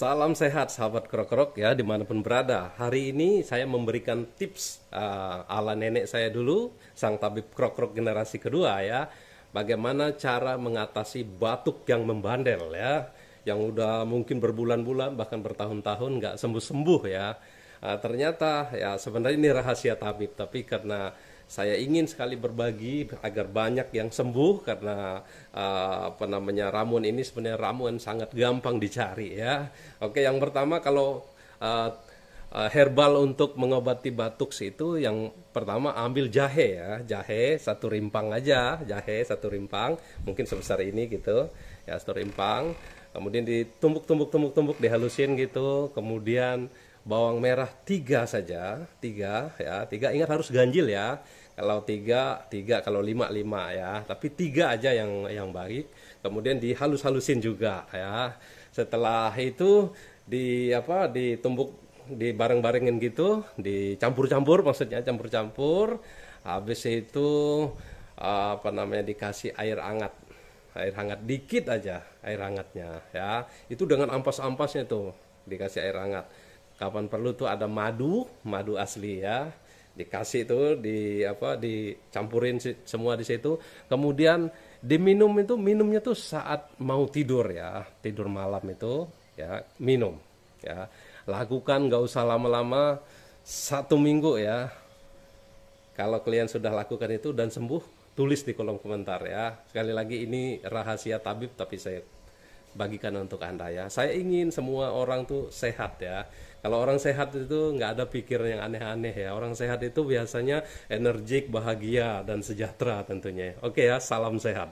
Salam sehat sahabat krok-krok ya dimanapun berada. Hari ini saya memberikan tips ala nenek saya dulu, sang tabib krok-krok generasi kedua ya. Bagaimana cara mengatasi batuk yang membandel ya. Yang udah mungkin berbulan-bulan bahkan bertahun-tahun nggak sembuh-sembuh ya. Ternyata ya sebenarnya ini rahasia tabib, tapi karena saya ingin sekali berbagi agar banyak yang sembuh karena ramuan ini sebenarnya ramuan sangat gampang dicari ya. Oke, yang pertama kalau herbal untuk mengobati batuk itu yang pertama ambil jahe ya, jahe satu rimpang aja, jahe satu rimpang mungkin sebesar ini gitu ya, satu rimpang, kemudian ditumbuk dihalusin gitu, kemudian bawang merah tiga saja, tiga ya, tiga, ingat harus ganjil ya. Kalau tiga, tiga, kalau lima, lima ya. Tapi tiga aja yang baik. Kemudian dihalus-halusin juga ya. Setelah itu ditumbuk, dibareng-barengin gitu, dicampur-campur, maksudnya campur-campur. Habis itu dikasih air hangat dikit aja, air hangatnya ya. Itu dengan ampas-ampasnya tuh dikasih air hangat. Kapan perlu tuh ada madu asli ya, dikasih tuh dicampurin semua di situ, kemudian diminum. Itu minumnya tuh saat mau tidur ya, tidur malam itu ya minum ya. Lakukan nggak usah lama-lama, 1 minggu ya. Kalau kalian sudah lakukan itu dan sembuh, tulis di kolom komentar ya. Sekali lagi ini rahasia tabib tapi saya bagikan untuk Anda ya. Saya ingin semua orang tuh sehat ya. Kalau orang sehat itu nggak ada pikiran yang aneh-aneh ya. Orang sehat itu biasanya energik, bahagia, dan sejahtera tentunya. Oke ya, salam sehat.